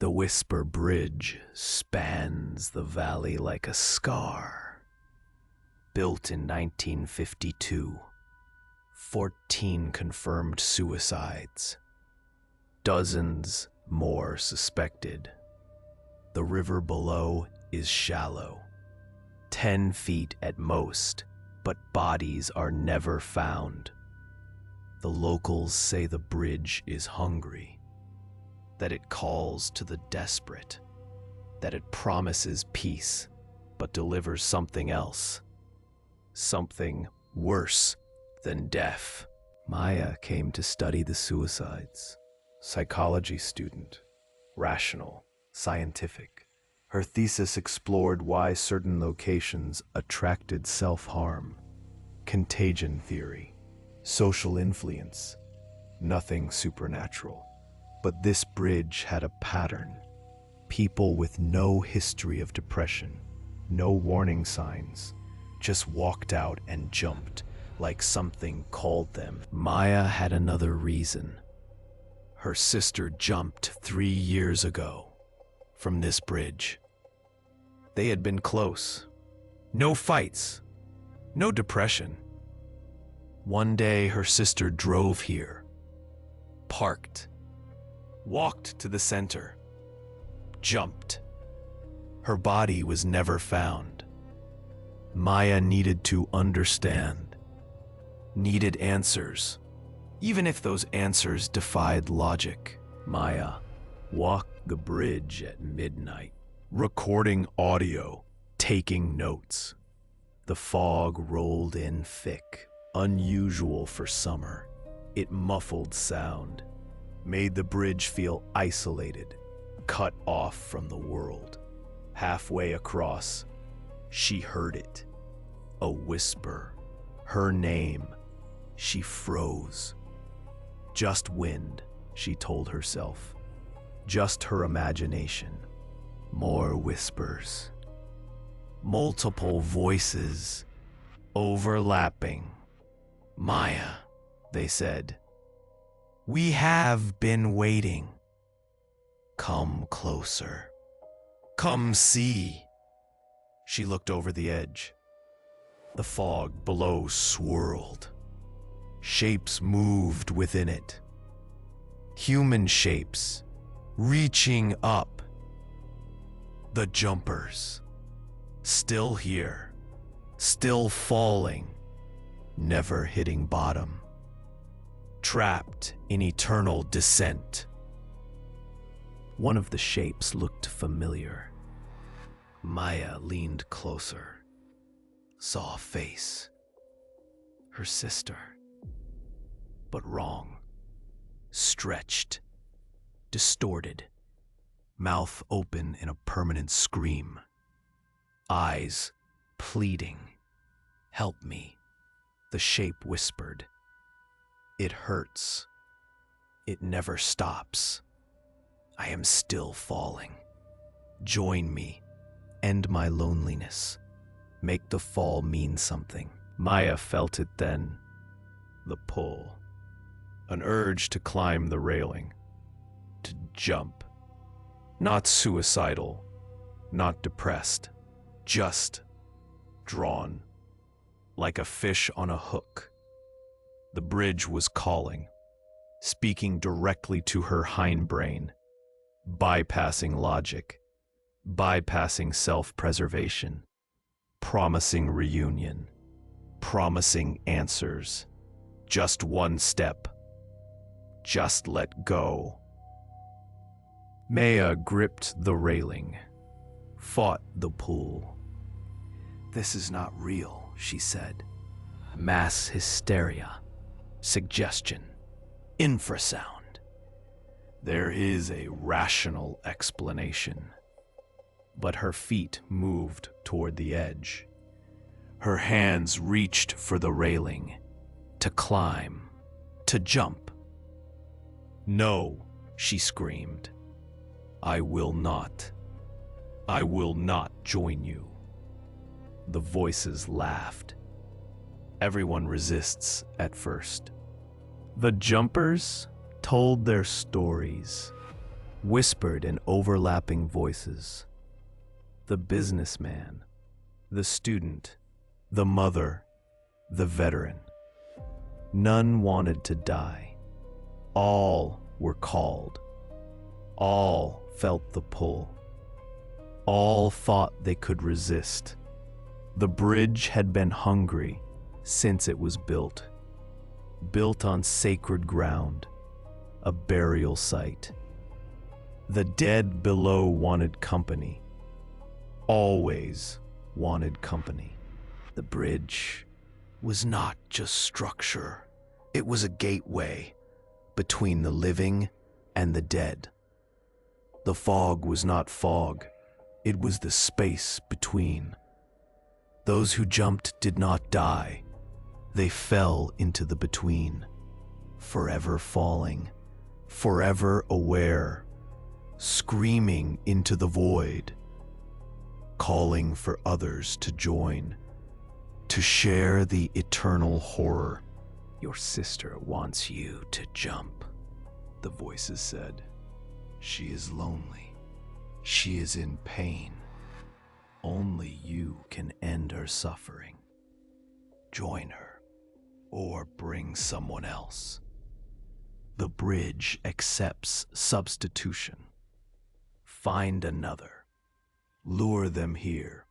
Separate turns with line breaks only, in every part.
The Whisper Bridge spans the valley like a scar. Built in 1952, 14 confirmed suicides, dozens more suspected. The river below is shallow, 10 feet at most, but bodies are never found. The locals say the bridge is hungry, that it calls to the desperate, that it promises peace, but delivers something else, something worse than death. Maya came to study the suicides. Psychology student, rational, scientific. Her thesis explored why certain locations attracted self-harm, contagion theory, social influence, nothing supernatural. But this bridge had a pattern. People with no history of depression, no warning signs, just walked out and jumped like something called them. Maya had another reason. Her sister jumped 3 years ago from this bridge. They had been close. No fights, no depression. One day her sister drove here, parked, walked to the center, jumped. Her body was never found. Maya needed to understand, needed answers, even if those answers defied logic. Maya walked the bridge at midnight, recording audio, taking notes. The fog rolled in thick, unusual for summer. It muffled sound, made the bridge feel isolated, cut off from the world. Halfway across, she heard it, a whisper, her name. She froze. Just wind, she told herself. Just her imagination. More whispers. Multiple voices, overlapping. Maya, they said. We have been waiting. Come closer. Come see. She looked over the edge. The fog below swirled. Shapes moved within it. Human shapes, reaching up. The jumpers, still here, still falling, never hitting bottom. Trapped in eternal descent. One of the shapes looked familiar. Maya leaned closer, saw a face. Her sister. But wrong. Stretched. Distorted. Mouth open in a permanent scream. Eyes pleading. Help me, the shape whispered. It hurts. It never stops. I am still falling. Join me. End my loneliness. Make the fall mean something. Maya felt it then. The pull. An urge to climb the railing. To jump. Not suicidal. Not depressed. Just drawn. Like a fish on a hook. The bridge was calling, speaking directly to her hindbrain, bypassing logic, bypassing self-preservation, promising reunion, promising answers. Just one step. Just let go. Maya gripped the railing, fought the pull. This is not real, she said. Mass hysteria. Suggestion, infrasound. There is a rational explanation. But her feet moved toward the edge. Her hands reached for the railing, to climb, to jump. No, she screamed. I will not. I will not join you. The voices laughed. Everyone resists at first. The jumpers told their stories. whispered in overlapping voices. The businessman, the student, the mother, the veteran. None wanted to die. All were called. All felt the pull. All thought they could resist. The bridge had been hungry since it was built. Built on sacred ground, a burial site. The dead below wanted company. Always wanted company. The bridge was not just structure. It was a gateway between the living and the dead. The fog was not fog. It was the space between. Those who jumped did not die. They fell into the between, forever falling, forever aware, screaming into the void, calling for others to join, to share the eternal horror. Your sister wants you to jump, the voices said. She is lonely. She is in pain. Only you can end her suffering. Join her, or bring someone else. The bridge accepts substitution. Find another. Lure them here.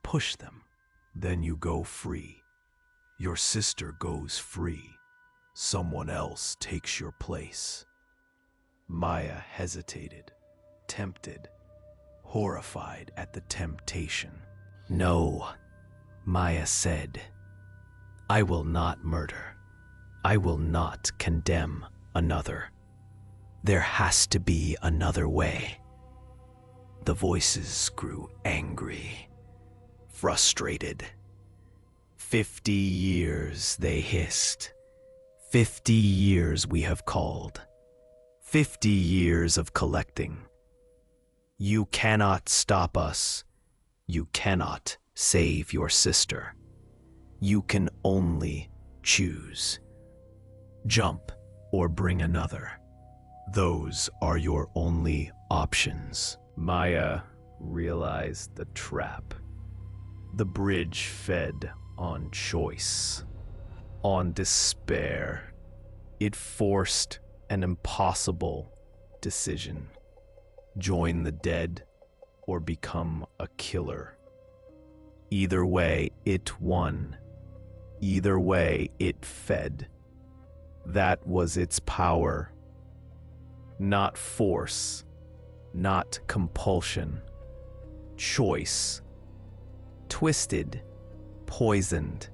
Push them. Then you go free. Your sister goes free. Someone else takes your place. Maya hesitated, tempted, horrified at the temptation. No, Maya said. I will not murder. I will not condemn another. There has to be another way. The voices grew angry, frustrated. 50 years, they hissed. 50 years we have called. 50 years of collecting. You cannot stop us. You cannot save your sister. You can only choose. Jump or bring another. Those are your only options. Maya realized the trap. The bridge fed on choice, on despair. It forced an impossible decision. Join the dead or become a killer. Either way, it won. Either way, it fed. That was its power. Not force, not compulsion. Choice. Twisted, poisoned,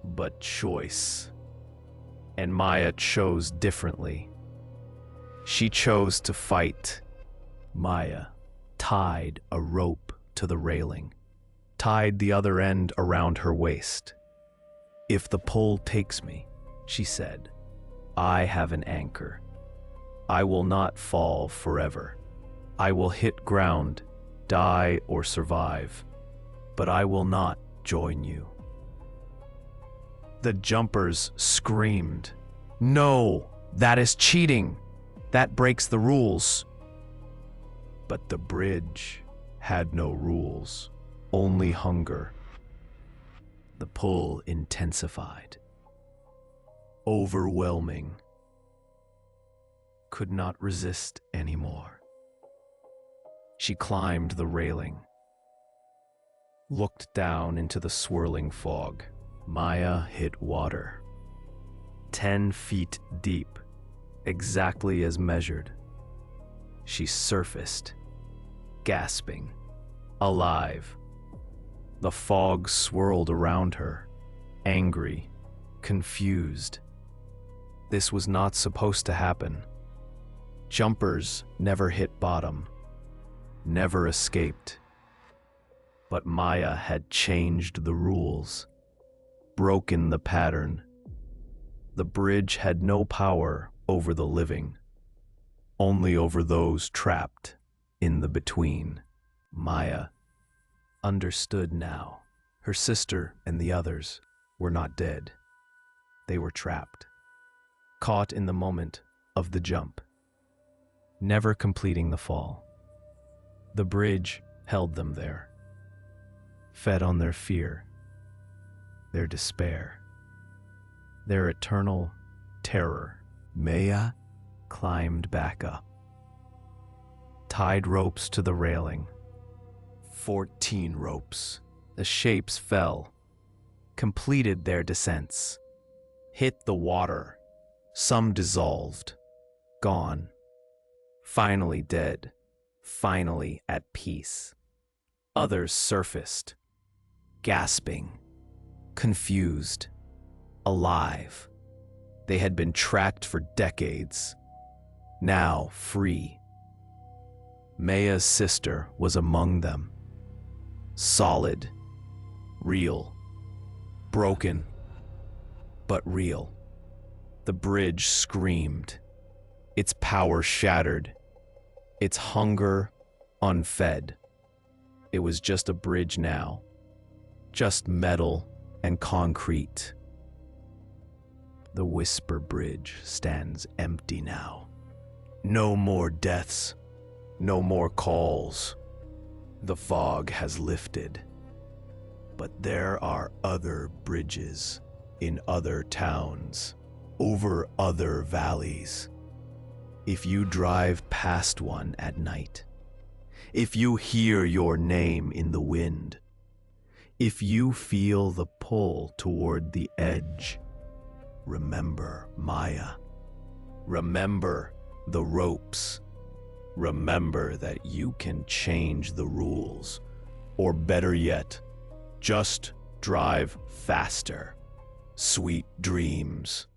but choice. And Maya chose differently. She chose to fight. Maya tied a rope to the railing, tied the other end around her waist. If the pull takes me, she said, I have an anchor. I will not fall forever. I will hit ground, die or survive, but I will not join you. The jumpers screamed, No, that is cheating. That breaks the rules. But the bridge had no rules, only hunger. The pull intensified. Overwhelming. Could not resist anymore. She climbed the railing, looked down into the swirling fog. Maya hit water. 10 feet deep, exactly as measured. She surfaced, gasping, alive. The fog swirled around her, angry, confused. This was not supposed to happen. Jumpers never hit bottom, never escaped. But Maya had changed the rules, broken the pattern. The bridge had no power over the living, only over those trapped in the between. Maya understood now. Her sister and the others were not dead. They were trapped, caught in the moment of the jump. never completing the fall. The bridge held them there, fed on their fear, their despair, their eternal terror. Maya climbed back up, tied ropes to the railing. 14 ropes. The shapes fell, completed their descents, hit the water. Some dissolved, gone, finally dead, finally at peace. Others surfaced, gasping, confused, alive. They had been tracked for decades, now free. Maya's sister was among them, solid, real, broken, but real. The bridge screamed, its power shattered, its hunger unfed. It was just a bridge now, just metal and concrete. The Whisper Bridge stands empty now. No more deaths, no more calls. The fog has lifted. But there are other bridges in other towns, over other valleys. If you drive past one at night, if you hear your name in the wind, if you feel the pull toward the edge, remember Maya. Remember the ropes. Remember that you can change the rules, or better yet, just drive faster. Sweet dreams.